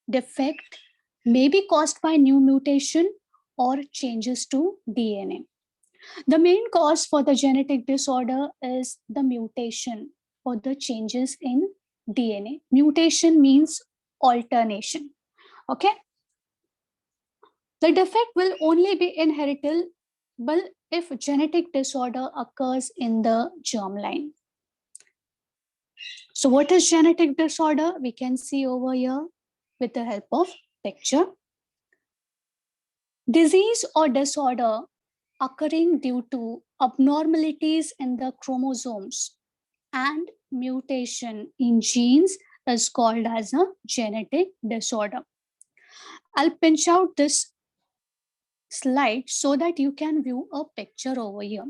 defect may be caused by new mutation or changes to DNA. The main cause for the genetic disorder is the mutation or the changes in DNA. Mutation means alternation. Okay. The defect will only be inheritable if genetic disorder occurs in the germline. So what is genetic disorder? We can see over here with the help of picture. Disease or disorder occurring due to abnormalities in the chromosomes and mutation in genes is called as a genetic disorder. I'll pinch out this slide so that you can view a picture over here.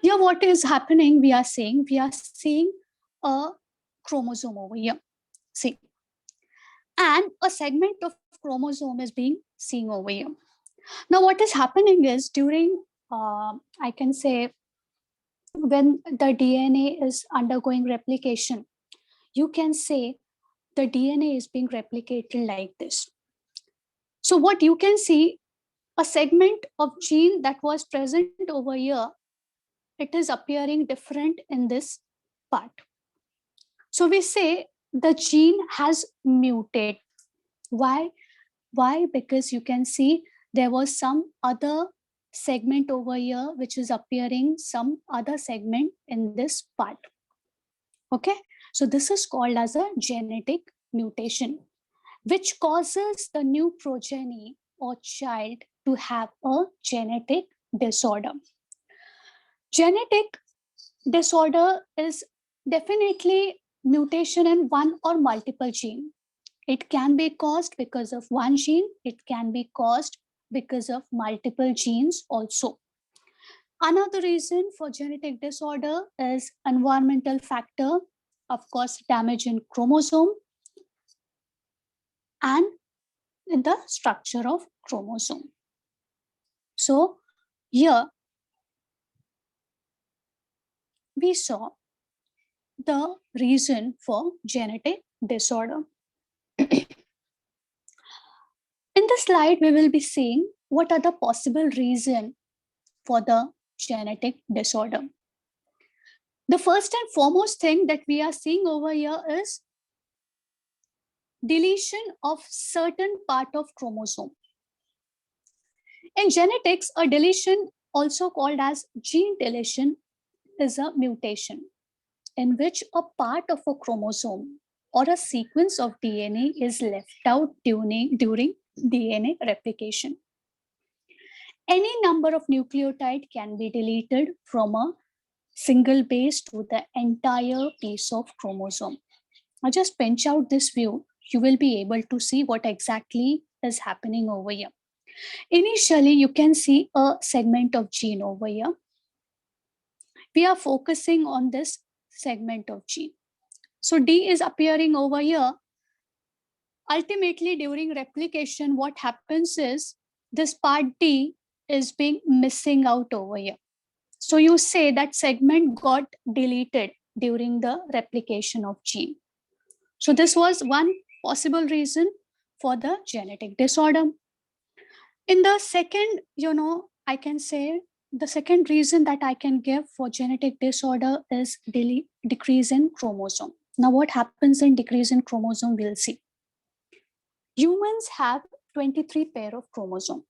Here, what is happening? We are seeing a chromosome over here. See, and a segment of chromosome is being seen over here. Now, what is happening is during, I can say, when the DNA is undergoing replication, you can say the DNA is being replicated like this. So what you can see, a segment of gene that was present over here, it is appearing different in this part. So we say the gene has mutated. Why? Why? Because you can see there was some other segment over here which is appearing some other segment in this part. Okay, so this is called as a genetic mutation, which causes the new progeny or child to have a genetic disorder. Genetic disorder is definitely mutation in one or multiple gene. It can be caused because of one gene. It can be caused because of multiple genes also. Another reason for genetic disorder is environmental factor, of course, damage in chromosome and in the structure of chromosome. So here we saw the reason for genetic disorder. In this slide, we will be seeing what are the possible reasons for the genetic disorder. The first and foremost thing that we are seeing over here is deletion of certain part of chromosome. In genetics, a deletion, also called as gene deletion, is a mutation in which a part of a chromosome or a sequence of DNA is left out during DNA replication. Any number of nucleotide can be deleted from a single base to the entire piece of chromosome. I'll just pinch out this view. You will be able to see what exactly is happening over here. Initially, you can see a segment of gene over here. We are focusing on this segment of gene. So D is appearing over here. Ultimately, during replication, what happens is this part D is being missing out over here. So you say that segment got deleted during the replication of gene. So this was one possible reason for the genetic disorder. In the second, I can say the second reason that I can give for genetic disorder is decrease in chromosome. Now, what happens in decrease in chromosome, we'll see. Humans have 23 pair of chromosome.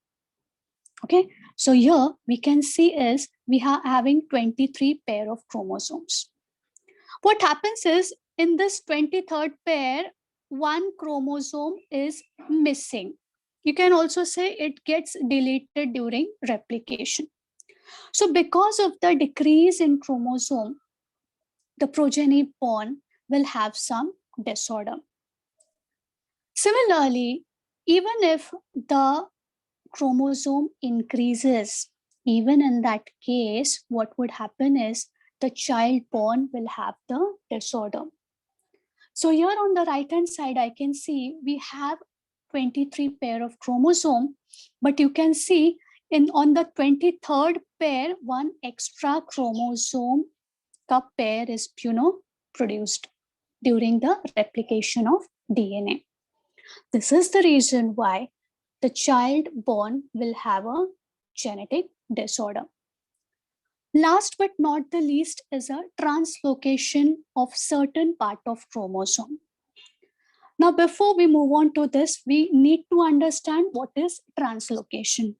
Okay, so here we can see is we are having 23 pair of chromosomes. What happens is in this 23rd pair, one chromosome is missing. You can also say it gets deleted during replication. So because of the decrease in chromosome, the progeny born will have some disorder. Similarly, even if the chromosome increases, even in that case, what would happen is the child born will have the disorder. So here on the right hand side, I can see we have 23 pair of chromosome, but you can see on the 23rd pair, one extra chromosome pair is produced during the replication of DNA. This is the reason why the child born will have a genetic disorder. Last but not the least is a translocation of certain part of chromosome. Now, before we move on to this, we need to understand what is translocation.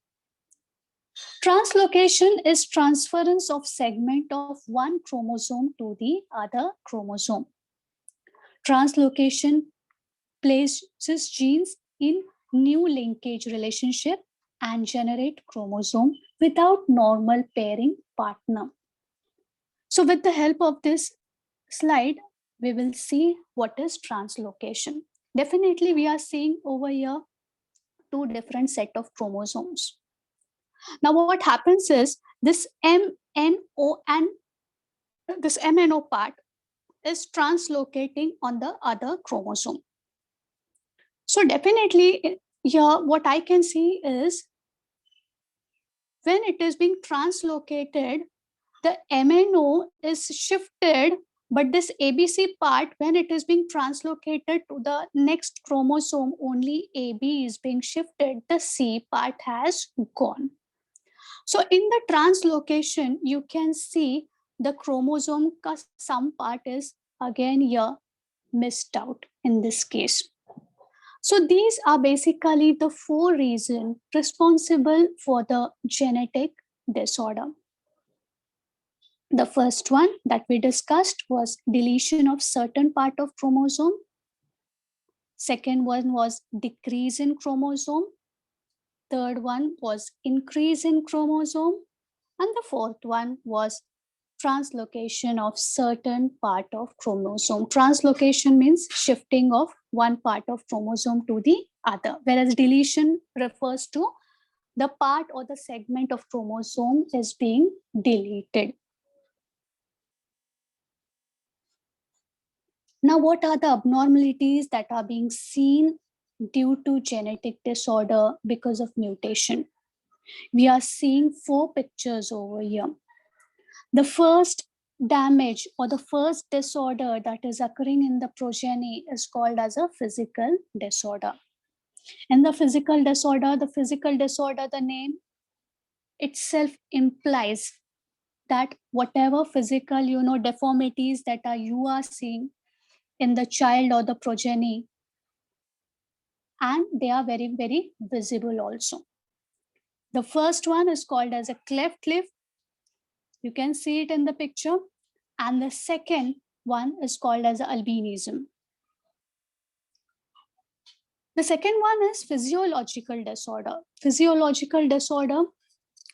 Translocation is transference of segment of one chromosome to the other chromosome. Translocation places genes in new linkage relationship and generate chromosome without normal pairing partner. So with the help of this slide, we will see what is translocation. Definitely we are seeing over here two different set of chromosomes. Now what happens is this MNO and this MNO part is translocating on the other chromosome. So definitely here what I can see is when it is being translocated, the MNO is shifted, but this ABC part, when it is being translocated to the next chromosome, only AB is being shifted, the C part has gone. So in the translocation, you can see the chromosome ka some part is again here missed out in this case. So these are basically the four reasons responsible for the genetic disorder. The first one that we discussed was deletion of certain part of chromosome. Second one was decrease in chromosome. Third one was increase in chromosome. And the fourth one was translocation of certain part of chromosome. Translocation means shifting of one part of chromosome to the other, whereas deletion refers to the part or the segment of chromosome is being deleted. Now, what are the abnormalities that are being seen due to genetic disorder because of mutation? We are seeing four pictures over here. The first damage or the first disorder that is occurring in the progeny is called as a physical disorder. And the physical disorder, the name itself implies that whatever physical, deformities that you are seeing in the child or the progeny, and they are very, very visible also. The first one is called as a cleft lip. You can see it in the picture. And the second one is called as albinism. The second one is physiological disorder. Physiological disorder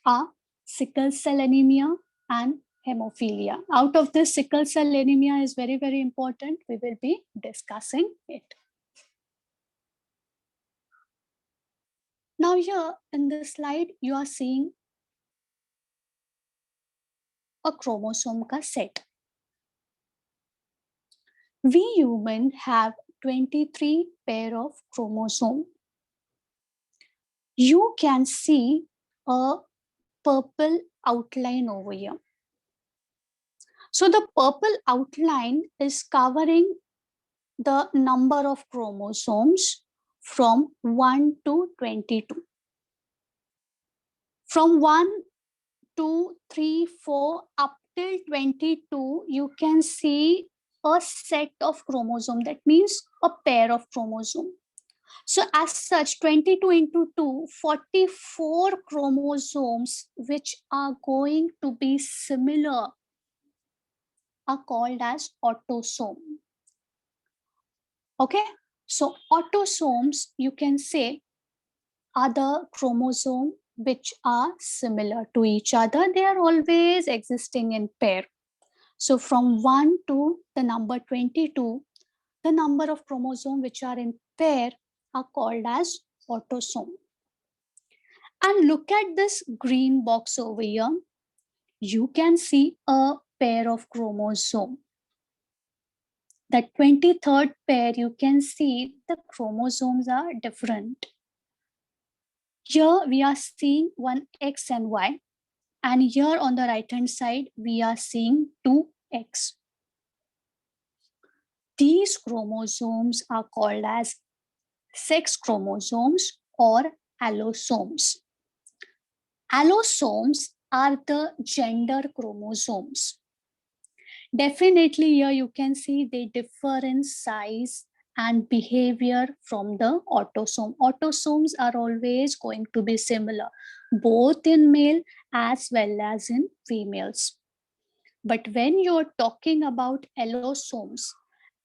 are sickle cell anemia and hemophilia. Out of this, sickle cell anemia is very, very important. We will be discussing it. Now here in this slide, you are seeing a chromosome ka set. We human have 23 pair of chromosome. You can see a purple outline over here. So the purple outline is covering the number of chromosomes from 1 to 22. From 1, 2, 3, 4 up till 22, you can see a set of chromosome. That means a pair of chromosome. So as such, 22 into 2, 44 chromosomes which are going to be similar are called as autosome. Okay, so autosomes, you can say, are the chromosome which are similar to each other. They are always existing in pair. So from 1 to the number 22, the number of chromosomes which are in pair are called as autosome. And look at this green box over here. You can see a pair of chromosome. The 23rd pair, you can see the chromosomes are different. Here we are seeing one X and Y. And here on the right hand side, we are seeing two X. These chromosomes are called as sex chromosomes or allosomes. Allosomes are the gender chromosomes. Definitely here you can see they differ in size and behavior from the autosome. Autosomes are always going to be similar, both in male as well as in females. But when you're talking about allosomes,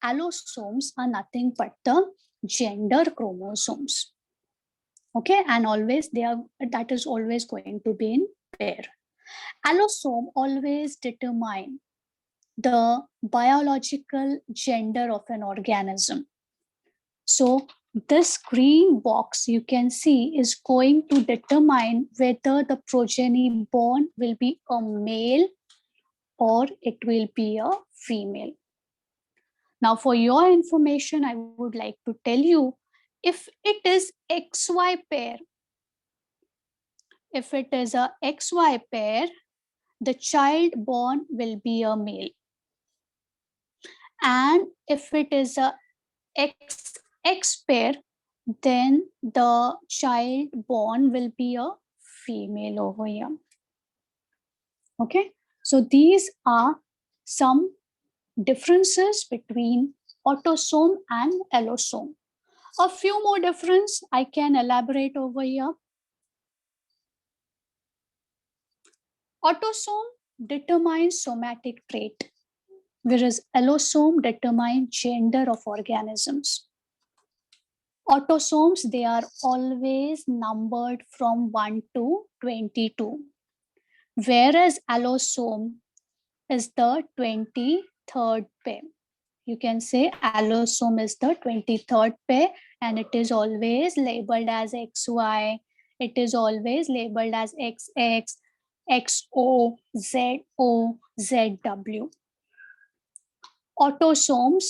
allosomes are nothing but the gender chromosomes. Okay, and always that is always going to be in pair. Allosome always determine the biological gender of an organism. So this green box you can see is going to determine whether the progeny born will be a male or it will be a female. Now for your information, I would like to tell you, if it is XY pair, if it is a XY pair, the child born will be a male. And if it is a XX pair, then the child born will be a female over here. Okay, so these are some differences between autosome and allosome. A few more difference I can elaborate over here. Autosome determines somatic trait, whereas allosome determines gender of organisms. Autosomes, they are always numbered from 1 to 22, whereas allosome is the 23rd pair. You can say allosome is the 23rd pair, and it is always labeled as XY. It is always labeled as XX, XO, ZO, ZW. Autosomes,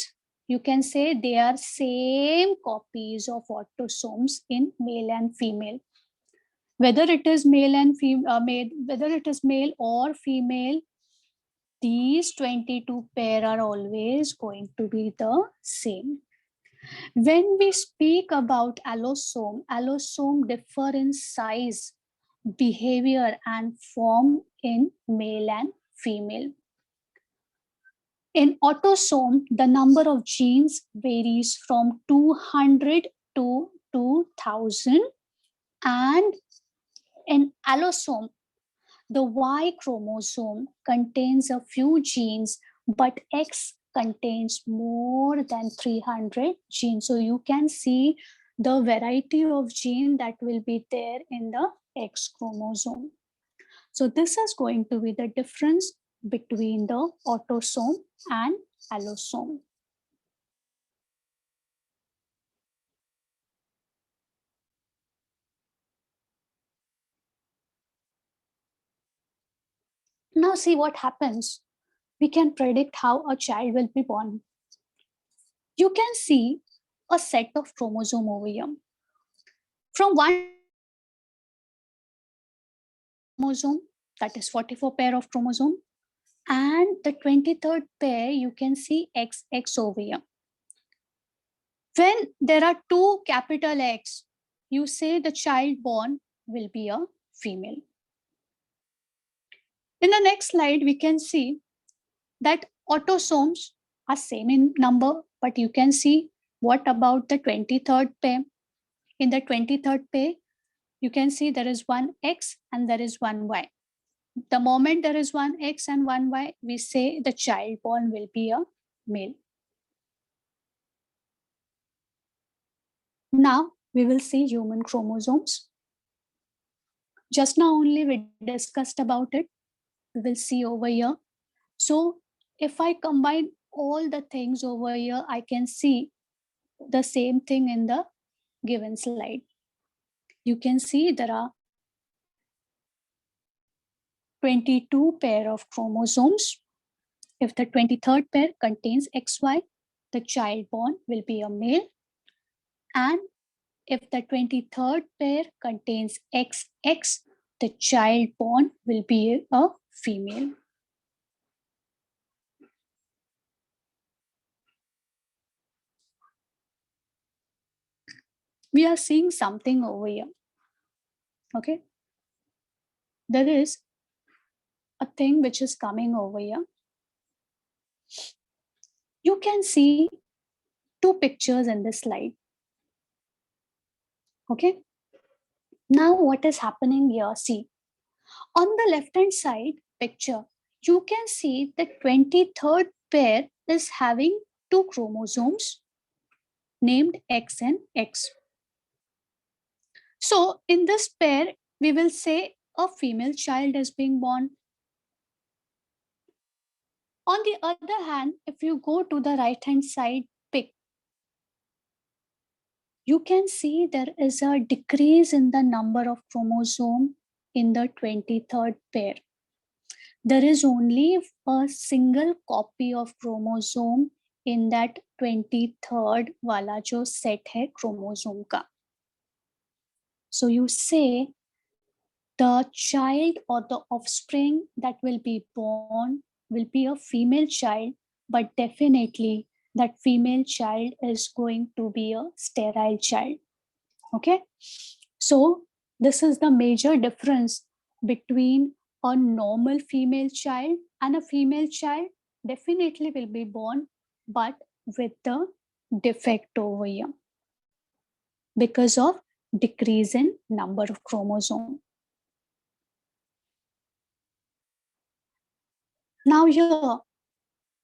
you can say they are same copies of autosomes in male and female. Whether it is male and female, whether it is male or female, these 22 pair are always going to be the same. When we speak about allosome, allosome differ in size, behavior, and form in male and female. In autosome, the number of genes varies from 200 to 2000, and in allosome, the Y chromosome contains a few genes, but X contains more than 300 genes. So you can see the variety of gene that will be there in the X chromosome. So this is going to be the difference between the autosome and allosome. Now see what happens. We can predict how a child will be born. You can see a set of chromosome over here. From one chromosome, that is 44 pair of chromosome, and the 23rd pair, you can see XX over here. When there are two capital X, you say the child born will be a female. In the next slide, we can see that autosomes are same in number, but you can see what about the 23rd pair. In the 23rd pair, you can see there is one X and there is one Y. The moment there is one X and one Y, we say the child born will be a male. Now we will see human chromosomes. Just now only we discussed about it. We will see over here. So if I combine all the things over here, I can see the same thing in the given slide. You can see there are 22 pair of chromosomes. If the 23rd pair contains XY, the child born will be a male. And if the 23rd pair contains XX, the child born will be a female. we are seeing something over here. Okay, there is a thing which is coming over here. You can see two pictures in this slide. Okay, now what is happening here? See, on the left hand side picture, you can see the 23rd pair is having two chromosomes named X and X. So in this pair, we will say a female child is being born. On the other hand, if you go to the right hand side pic, you can see there is a decrease in the number of chromosome in the 23rd pair. There is only a single copy of chromosome in that 23rd वाला जो set है chromosome का. So you say the child or the offspring that will be born will be a female child, but definitely that female child is going to be a sterile child. Okay, so this is the major difference between a normal female child and a female child. Definitely will be born, but with the defect over here because of decrease in number of chromosome. Now here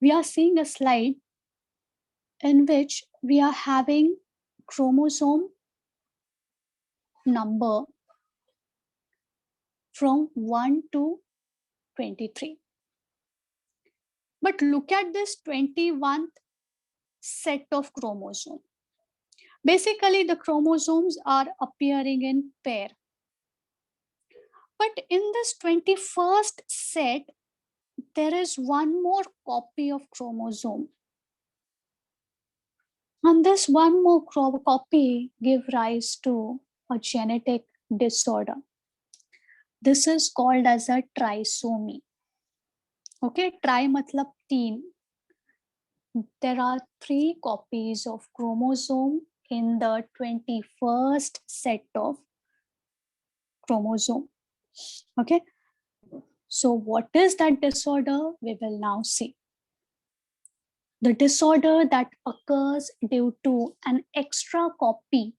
we are seeing a slide in which we are having chromosome number from 1 to 23. But look at this 21st set of chromosome. Basically, the chromosomes are appearing in pair. But in this 21st set, there is one more copy of chromosome. And this one more copy give rise to a genetic disorder. This is called as a trisomy. Okay, tri matlab teen. There are 3 copies of chromosome in the 21st set of chromosome. Okay, so what is that disorder? We will now see. The disorder that occurs due to an extra copy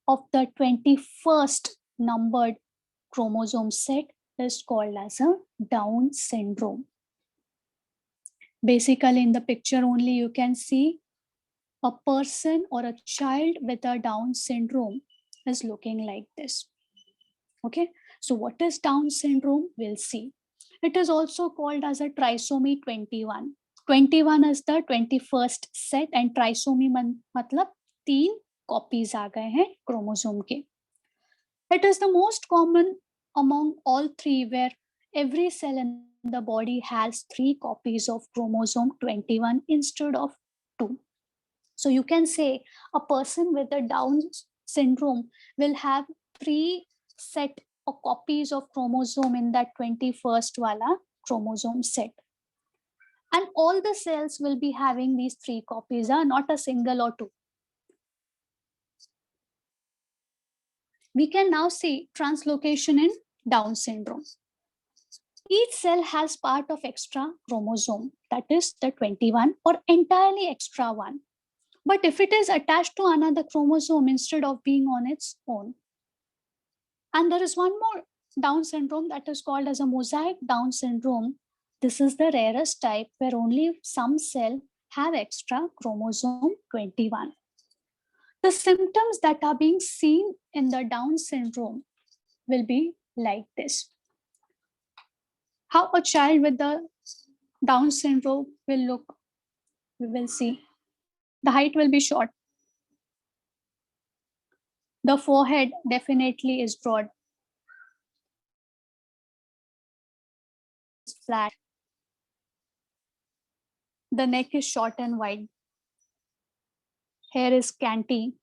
of the 21st numbered chromosome set is called as a Down syndrome. Basically, in the picture only you can see a person or a child with a Down syndrome is looking like this. Okay, so what is Down syndrome? We'll see. It is also called as a trisomy 21. 21 is the 21st set and trisomy matlab 3 copies आ गए हैं chromosome के. It is the most common among all 3, where every cell in the body has 3 copies of chromosome 21 instead of 2. So you can say a person with a Down syndrome will have 3 set of copies of chromosome in that 21st wala chromosome set. And all the cells will be having these 3 copies, not a single or 2. We can now see translocation in Down syndrome. Each cell has part of extra chromosome, that is the 21 or entirely extra one. But if it is attached to another chromosome instead of being on its own. And there is one more Down syndrome that is called as a mosaic Down syndrome. This is the rarest type where only some cell have extra chromosome 21. The symptoms that are being seen in the Down syndrome will be like this. How a child with the Down syndrome will look, we will see. The height will be short. The forehead definitely is broad. Flat. The neck is short and wide. Hair is scanty.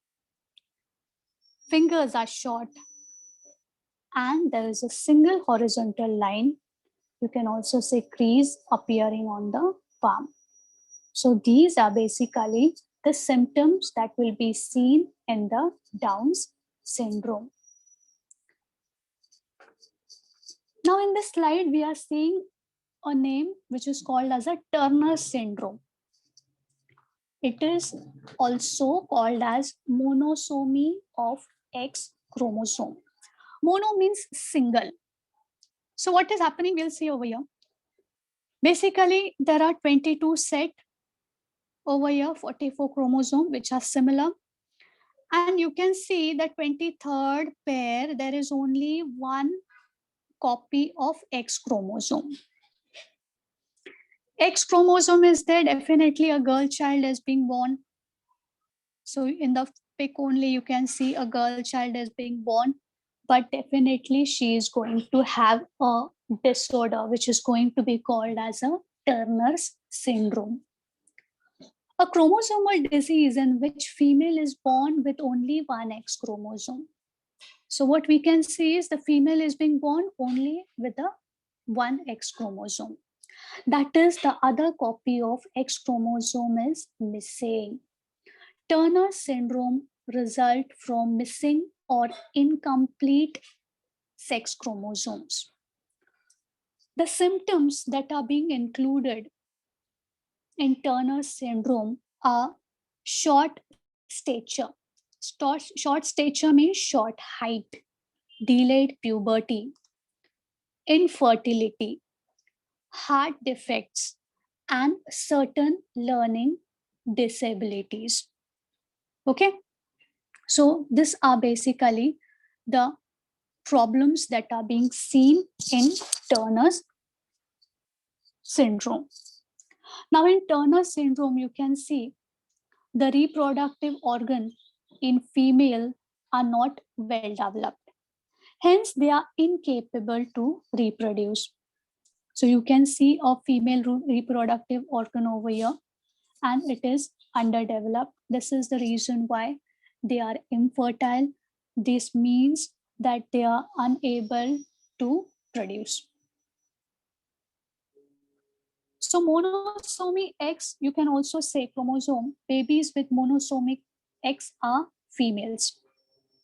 Fingers are short. And there is a single horizontal line. You can also see crease appearing on the palm. So these are basically the symptoms that will be seen in the Down's syndrome. Now in this slide, we are seeing a name which is called as a Turner syndrome. It is also called as monosomy of X chromosome. Mono means single. So what is happening, we'll see over here. Basically, there are 22 set over here, 44 chromosome, which are similar. And you can see the 23rd pair, there is only one copy of X chromosome. X chromosome is there, definitely a girl child is being born. So in the pic only, you can see a girl child is being born, but definitely she is going to have a disorder, which is going to be called as a Turner's syndrome. A chromosomal disease in which female is born with only one X chromosome. So what we can see is the female is being born only with a one X chromosome. That is, the other copy of X chromosome is missing. Turner syndrome result from missing or incomplete sex chromosomes. The symptoms that are being included in Turner syndrome are short stature. Short stature means short height, delayed puberty, infertility, heart defects, and certain learning disabilities. Okay, so these are basically the problems that are being seen in Turner's syndrome. Now in Turner syndrome, you can see the reproductive organ in female are not well developed. Hence, they are incapable to reproduce. So you can see a female reproductive organ over here, and it is underdeveloped. This is the reason why they are infertile. This means that they are unable to produce. So monosomy X, you can also say chromosome, babies with monosomic X are females.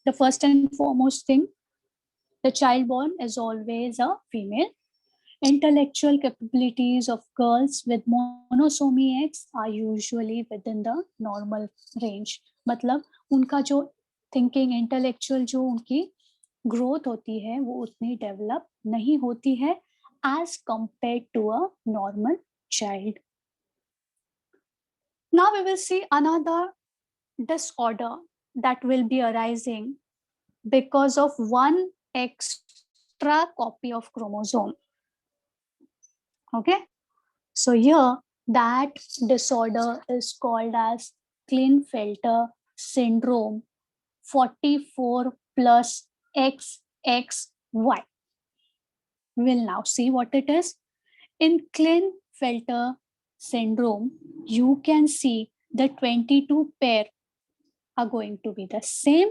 The first and foremost thing, the child born is always a female. Intellectual capabilities of girls with monosomy X are usually within the normal range. मतलब उनका जो thinking, intellectual जो उनकी growth होती है वो उतनी develop नहीं होती है as compared to a normal child. Now we will see another disorder that will be arising because of one extra copy of chromosome. Okay, so here that disorder is called as Klinefelter syndrome 44 plus XXY. We'll now see what it is. In Klinefelter syndrome, you can see the 22 pair are going to be the same,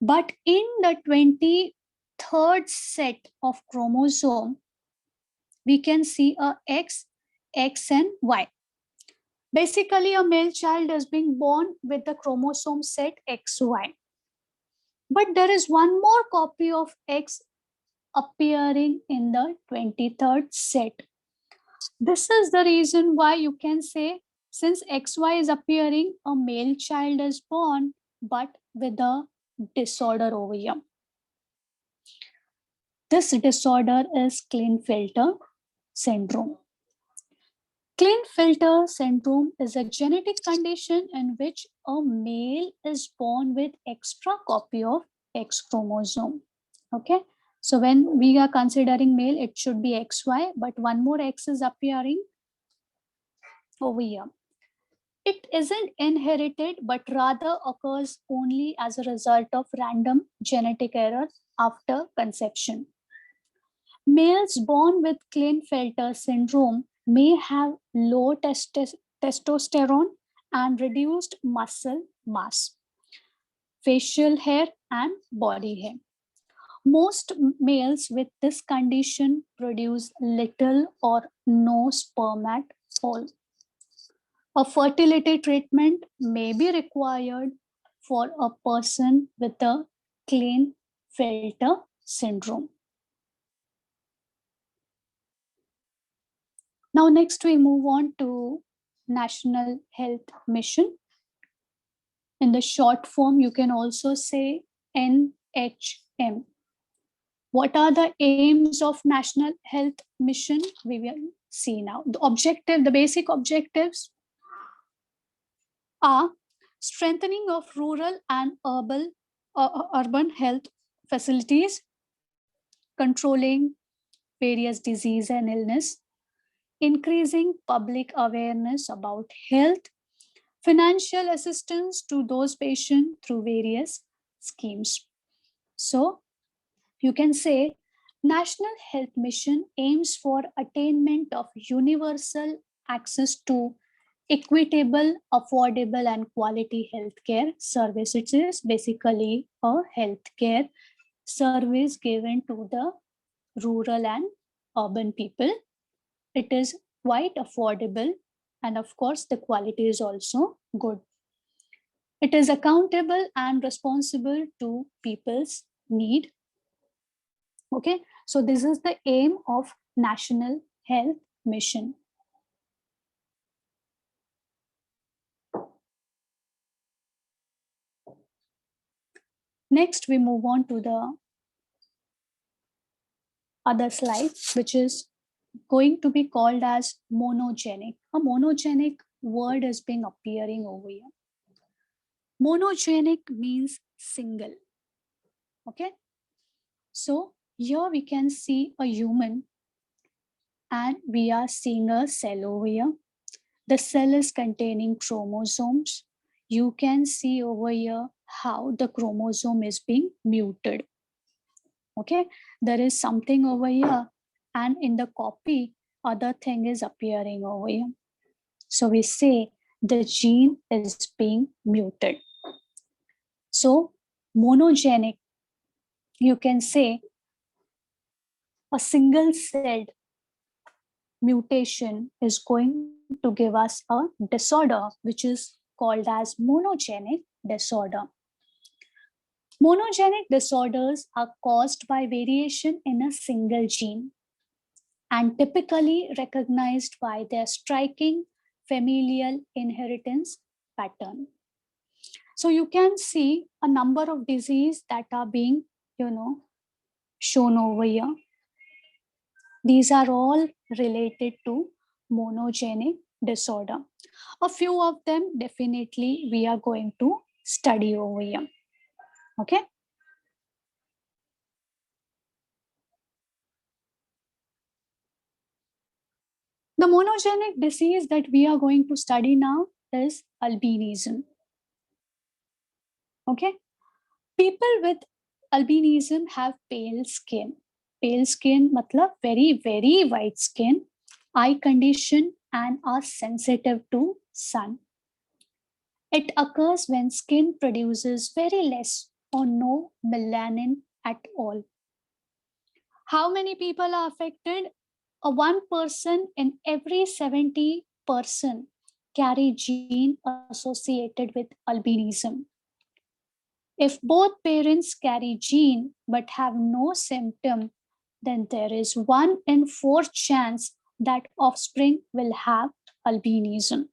but in the 23rd set of chromosome, we can see a X, X and Y. Basically, a male child is being born with the chromosome set XY. But there is one more copy of X appearing in the 23rd set. This is the reason why you can say, since XY is appearing, a male child is born, but with a disorder over here. This disorder is Klinefelter syndrome. Klinefelter syndrome is a genetic condition in which a male is born with extra copy of X chromosome. Okay, so when we are considering male, it should be XY, but one more X is appearing over here. It isn't inherited, but rather occurs only as a result of random genetic error after conception. Males born with Klinefelter syndrome may have low testosterone and reduced muscle mass, facial hair, and body hair. Most males with this condition produce little or no sperm at all. A fertility treatment may be required for a person with a Klinefelter syndrome. Now, next we move on to National Health Mission. In the short form, you can also say NHM. What are the aims of National Health Mission? We will see now. The basic objectives are strengthening of rural and urban health facilities, controlling various disease and illness, increasing public awareness about health, financial assistance to those patients through various schemes. So you can say National Health Mission aims for attainment of universal access to equitable, affordable, and quality healthcare services. It is basically a healthcare service given to the rural and urban people. It is quite affordable, and of course, the quality is also good. It is accountable and responsible to people's need. Okay, so this is the aim of National Health Mission. Next, we move on to the other slide, which is going to be called as monogenic. A monogenic word is being appearing over here. Monogenic means single. Okay, so here we can see a human and we are seeing a cell over here. The cell is containing chromosomes. You can see over here how the chromosome is being muted. Okay, there is something over here, and in the copy, other thing is appearing over here. So we say the gene is being muted. So monogenic, you can say a single celled mutation is going to give us a disorder, which is called as monogenic disorder. Monogenic disorders are caused by variation in a single gene and typically recognized by their striking familial inheritance pattern. So you can see a number of diseases that are being, shown over here. These are all related to monogenic disorder. A few of them definitely we are going to study over here. Okay. The monogenic disease that we are going to study now is albinism. Okay. People with albinism have pale skin. Pale skin matlab very, very white skin, eye condition, and are sensitive to sun. It occurs when skin produces very less or no melanin at all. How many people are affected? One person in every 70 person carry gene associated with albinism. If both parents carry gene but have no symptom, then there is 1 in 4 chance that offspring will have albinism.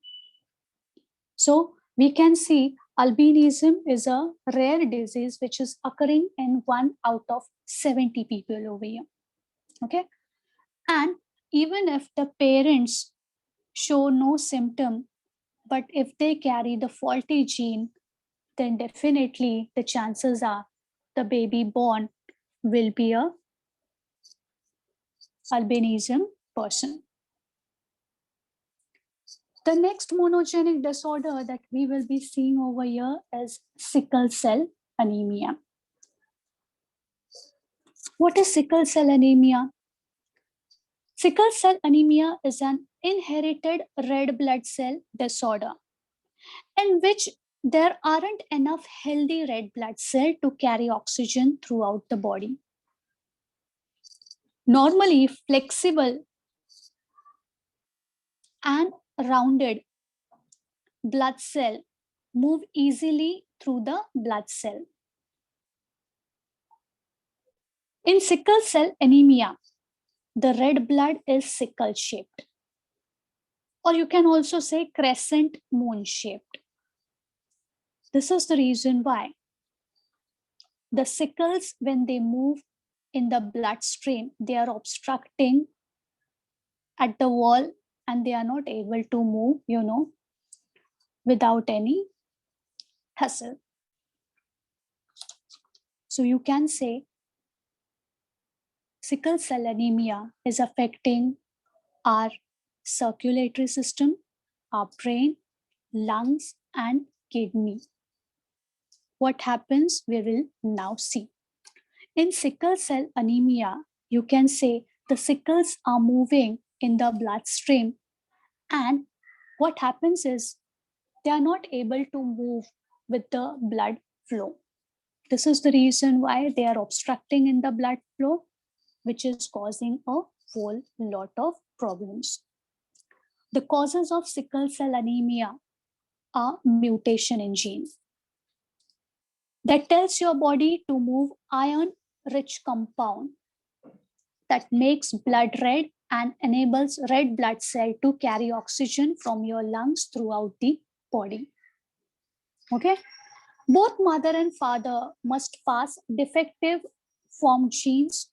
So we can see albinism is a rare disease which is occurring in 1 out of 70 people over here. Okay. And even if the parents show no symptom, but if they carry the faulty gene, then definitely the chances are the baby born will be a albinism person. The next monogenic disorder that we will be seeing over here is sickle cell anemia. What is sickle cell anemia? Sickle cell anemia is an inherited red blood cell disorder in which there aren't enough healthy red blood cells to carry oxygen throughout the body. Normally, flexible and rounded blood cell move easily through the blood cell. In sickle cell anemia, the red blood is sickle shaped, or you can also say crescent moon shaped. This is the reason why the sickles, when they move in the bloodstream, they are obstructing at the wall and they are not able to move, without any hassle. So you can say sickle cell anemia is affecting our circulatory system, our brain, lungs, and kidney. What happens, we will now see. In sickle cell anemia, you can say the sickles are moving in the bloodstream, and what happens is they are not able to move with the blood flow. This is the reason why they are obstructing in the blood flow, which is causing a whole lot of problems. The causes of sickle cell anemia are mutation in genes that tells your body to move iron-rich compound that makes blood red and enables red blood cell to carry oxygen from your lungs throughout the body. Okay? Both mother and father must pass defective form genes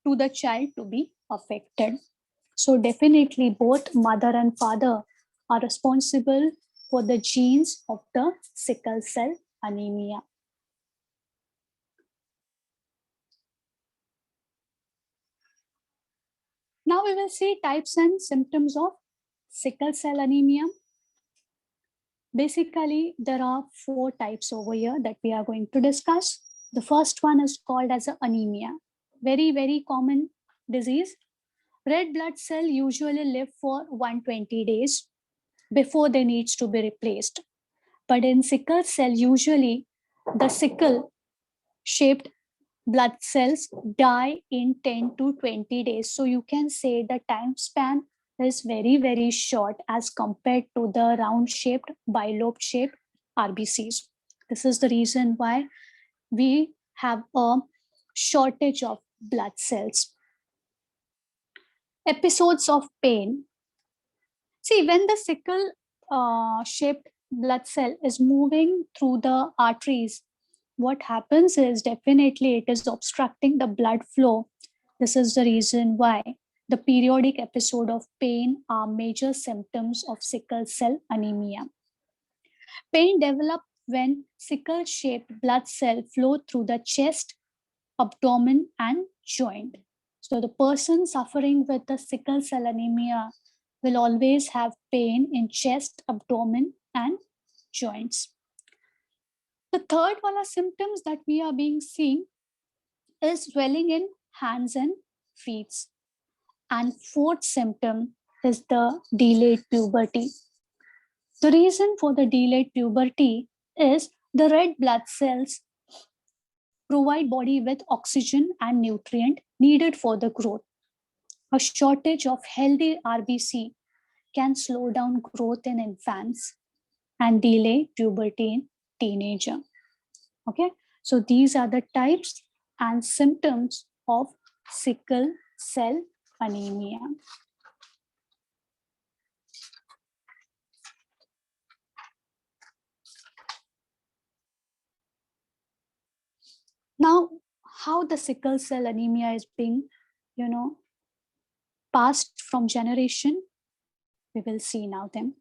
to the child to be affected. So definitely both mother and father are responsible for the genes of the sickle cell anemia. Now we will see types and symptoms of sickle cell anemia. Basically, there are 4 types over here that we are going to discuss. The first one is called as anemia. Very, very common disease. Red blood cell usually live for 120 days before they needs to be replaced. But in sickle cell, usually the sickle shaped blood cells die in 10 to 20 days. So you can say the time span is very, very short as compared to the round shaped, bilobe shaped RBCs. This is the reason why we have a shortage of blood cells. Episodes of pain. See, when the sickle shaped blood cell is moving through the arteries, what happens is definitely it is obstructing the blood flow. This is the reason why the periodic episode of pain are major symptoms of sickle cell anemia. Pain develops when sickle-shaped blood cell flow through the chest, abdomen, and joint. So the person suffering with the sickle cell anemia will always have pain in chest, abdomen, and joints. The third one of symptoms that we are being seen is swelling in hands and feet. And fourth symptom is the delayed puberty. The reason for the delayed puberty is the red blood cells provide body with oxygen and nutrient needed for the growth. A shortage of healthy RBC can slow down growth in infants and delay puberty in teenager. Okay, so these are the types and symptoms of sickle cell anemia. Now, how the sickle cell anemia is being, passed from generation, we will see now them.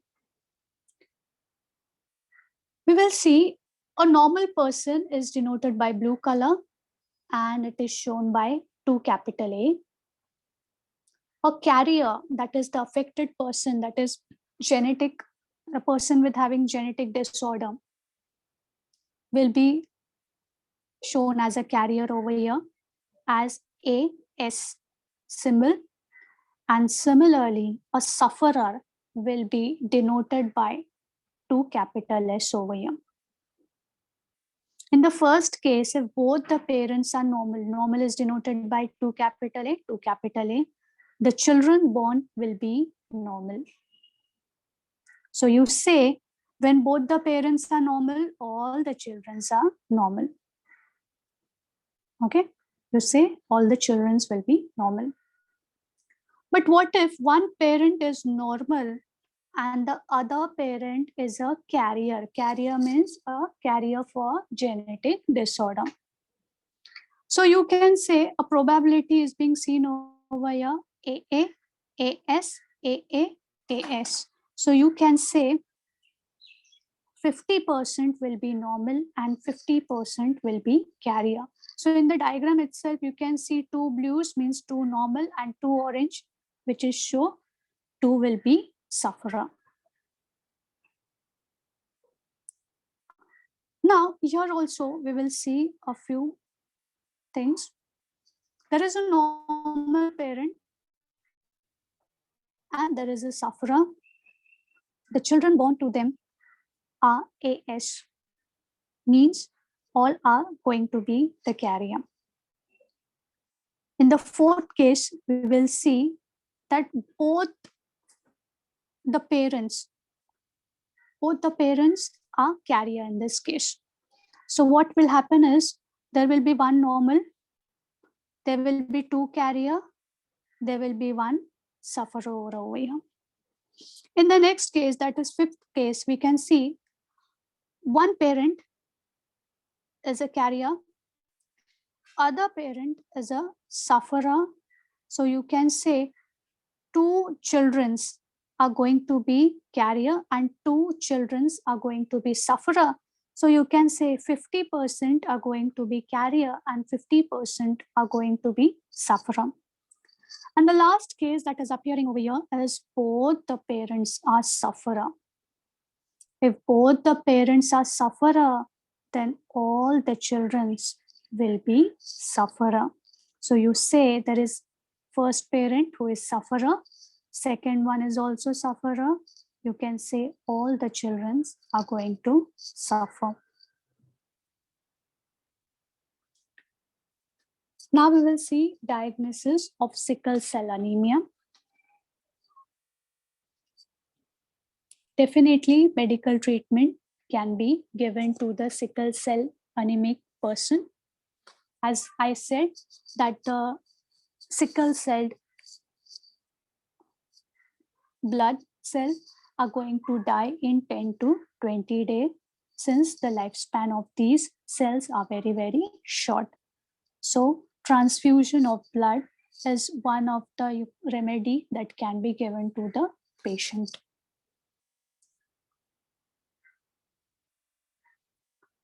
We will see a normal person is denoted by blue color and it is shown by 2 capital A. A carrier, that is the affected person, that is genetic, a person with having genetic disorder, will be shown as a carrier over here as AS symbol. And similarly, a sufferer will be denoted by 2 capital S over here. In the first case, if both the parents are normal is denoted by 2 capital A, the children born will be normal. So you say when both the parents are normal, all the children are normal. Okay, you say all the children will be normal. But what if one parent is normal and the other parent is a carrier? Carrier means a carrier for genetic disorder. So you can say a probability is being seen over here, AA, AS, AA, AS. So you can say 50% will be normal and 50% will be carrier. So in the diagram itself, you can see 2 blues means 2 normal and 2 orange, which is show 2 will be sufferer. Now here also we will see a few things. There is a normal parent and there is a sufferer. The children born to them are AS, means all are going to be the carrier. In the fourth case, we will see that both the parents are carrier in this case. So what will happen is there will be one normal, there will be 2 carrier, there will be 1 sufferer over here. In the next case, that is fifth case, we can see one parent is a carrier, other parent is a sufferer. So you can say 2 children are going to be carrier and 2 children are going to be sufferer. So you can say 50% are going to be carrier and 50% are going to be sufferer. And the last case that is appearing over here is both the parents are sufferer. If both the parents are sufferer, then all the children will be sufferer. So you say there is first parent who is sufferer, second one is also sufferer. You can say all the children are going to suffer. Now we will see diagnosis of sickle cell anemia. Definitely medical treatment can be given to the sickle cell anemic person. As I said, that the sickle cell blood cells are going to die in 10 to 20 days, since the lifespan of these cells are very, very short. So transfusion of blood is one of the remedy that can be given to the patient.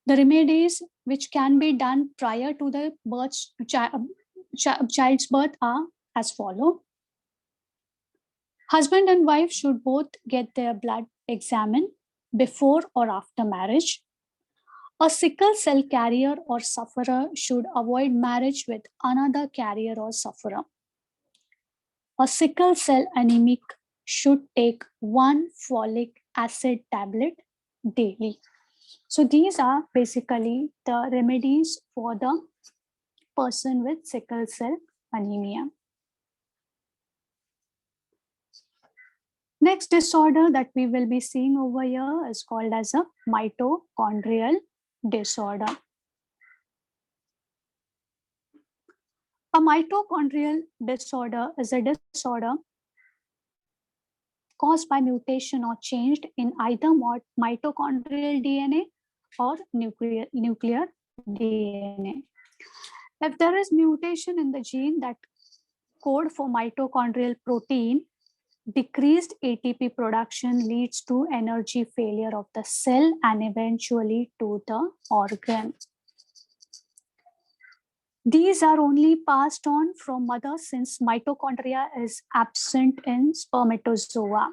The remedies which can be done prior to the child's birth are as follow. Husband and wife should both get their blood examined before or after marriage. A sickle cell carrier or sufferer should avoid marriage with another carrier or sufferer. A sickle cell anemic should take 1 folic acid tablet daily. So these are basically the remedies for the person with sickle cell anemia. Next disorder that we will be seeing over here is called as a mitochondrial disorder. A mitochondrial disorder is a disorder caused by mutation or change in either mitochondrial DNA or nuclear DNA. If there is mutation in the gene that code for mitochondrial protein, decreased ATP production leads to energy failure of the cell and eventually to the organ. These are only passed on from mother since mitochondria is absent in spermatozoa.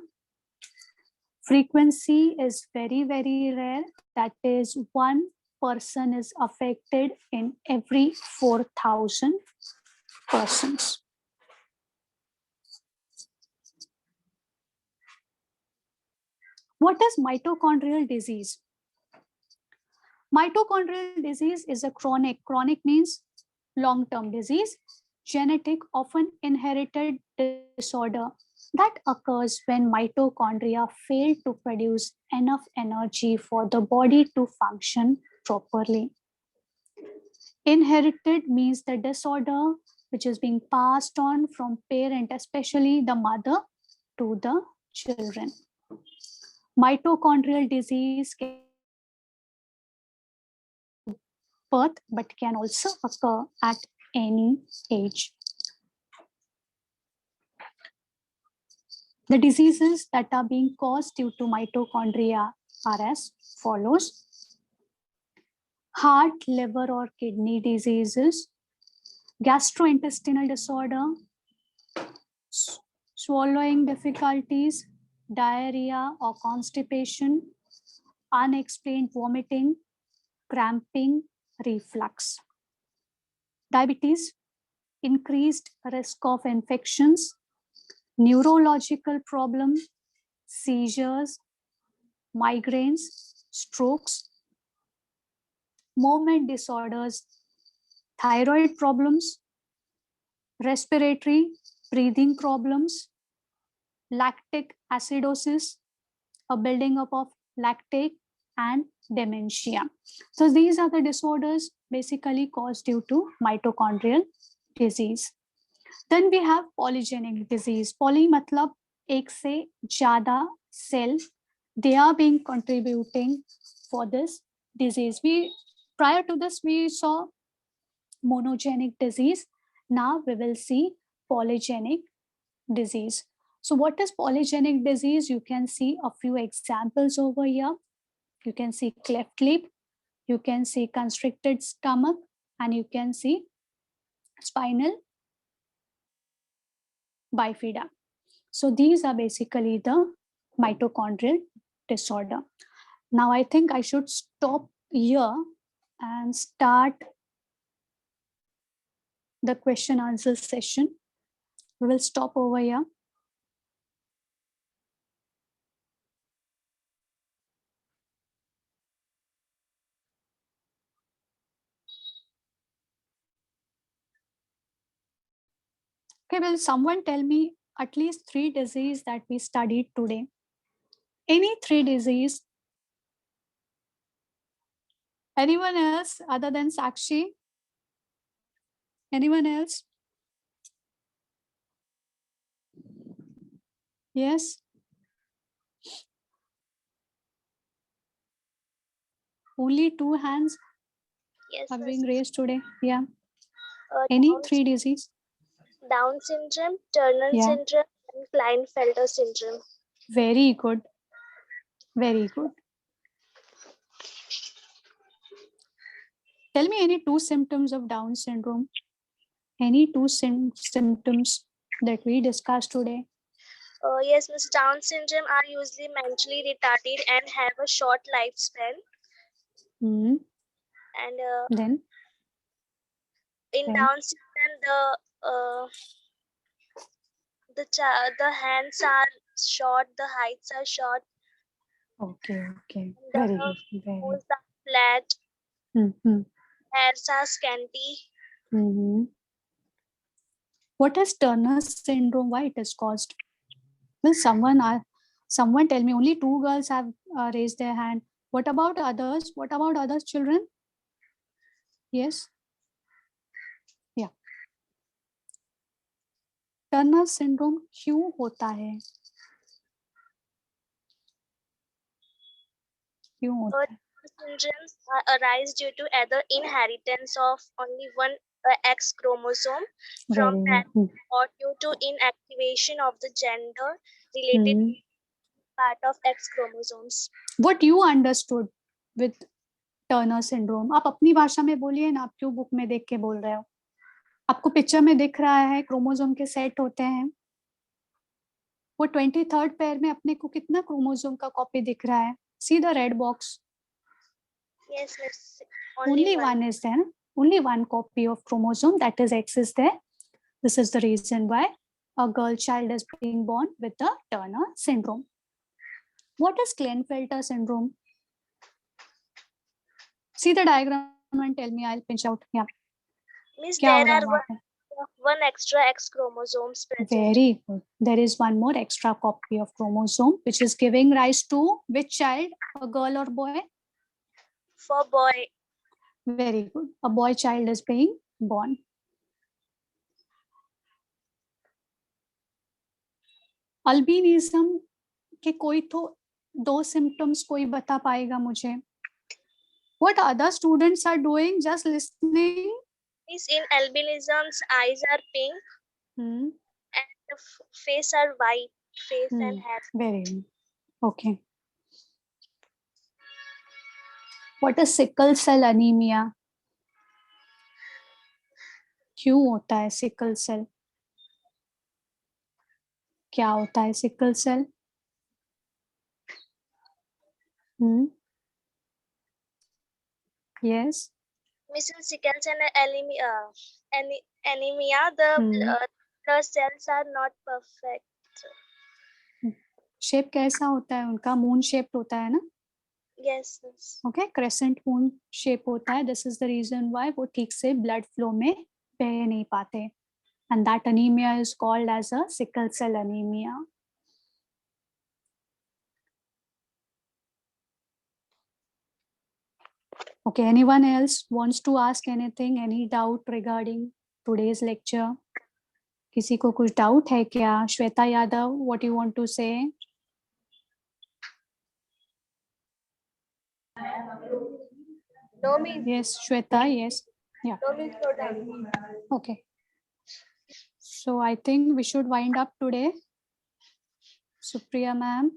Frequency is very, very rare. That is, 1 person is affected in every 4,000 persons. What is mitochondrial disease? Mitochondrial disease is a chronic means long-term disease, genetic, often inherited disorder that occurs when mitochondria fail to produce enough energy for the body to function properly. Inherited means the disorder which is being passed on from parent, especially the mother, to the children. Mitochondrial disease can birth but can also occur at any age. The diseases that are being caused due to mitochondria are as follows: heart, liver, or kidney diseases, gastrointestinal disorder, swallowing difficulties, diarrhea or constipation, unexplained vomiting, cramping, reflux. Diabetes, increased risk of infections, neurological problem, seizures, migraines, strokes, movement disorders, thyroid problems, respiratory, breathing problems, lactic acidosis, a building up of lactate, and dementia. So these are the disorders basically caused due to mitochondrial disease. Then we have polygenic disease. Poly matlab ek se jyada cell, they are being contributing for this disease. Prior to this we saw monogenic disease. Now we will see polygenic disease. So what is polygenic disease? You can see a few examples over here. You can see cleft lip, you can see constricted stomach, and you can see spinal bifida. So these are basically the mitochondrial disorder. Now I think I should stop here and start the question answer session. We will stop over here. Okay, will someone tell me at least 3 diseases that we studied today? Any 3 disease? Anyone else other than Sakshi? Anyone else? Yes? Only 2 hands Yes, are miss. being raised today. Yeah. Any 3 disease? Down syndrome, Turner Yeah. syndrome, and Klinefelter syndrome. Very good. Very good. Tell me any 2 symptoms of Down syndrome. Any 2 symptoms that we discussed today? Yes, Miss. Down syndrome are usually mentally retarded and have a short lifespan. And then in Down syndrome, the hands are short, the heights are short. Okay. Very good. Very nose are flat. Hairs are scanty. What is Turner syndrome? Why it is caused? Will someone tell me? Only 2 girls have raised their hand. What about others? What about other children? Yes. Yeah. Turner syndrome क्यों होता है? क्यों होता है? Syndromes arise due to either inheritance of only one X chromosome from parents or due to inactivation of the gender related part of X chromosomes. What you understood with Turner syndrome? आप अपनी भाषा में बोलिए ना, आप क्यों book में देख के बोल रहे हो? आपको पिक्चर में दिख रहा है क्रोमोसोम के सेट होते हैं. वो 23rd पेयर में अपने को कितना क्रोमोसोम का कॉपी दिख रहा है? See the red box. Yes, miss. Only one is there. Only one copy of chromosome, that is X, is there. This is the reason why a girl child is being born with the Turner syndrome. What is Klinefelter syndrome? See the diagram and tell me. I'll pinch out. Yeah. Miss, there are one extra X chromosomes present. Very good. There is one more extra copy of chromosome, which is giving rise to which child, a girl or boy? For boy. Very good. A boy child is being born. Albinism के कोई तो 2 symptoms कोई बता पाएगा मुझे? What other students are doing? Just listening. Is in albinism's eyes are pink and the face are white, face and hair. Very good. Okay. What is sickle cell anemia? क्यों होता है सिकल सेल? क्या होता है sickle cell? Yes. Missing sickle cell anemia, the cells are not perfect. Shape कैसा होता है उनका? मून शेप होता है ना? Yes. Okay, crescent moon shape होता है. This is the reason why वो ठीक से blood flow में बह नहीं पाते. And that anemia is called as a sickle cell anemia. Okay, anyone else wants to ask anything, any doubt regarding today's lecture? किसी को कुछ doubt है क्या? Shweta Yadav, what you want to say? No means. Yes, Shweta, yes. Yeah. No means slow down. Okay. So I think we should wind up today. Supriya ma'am.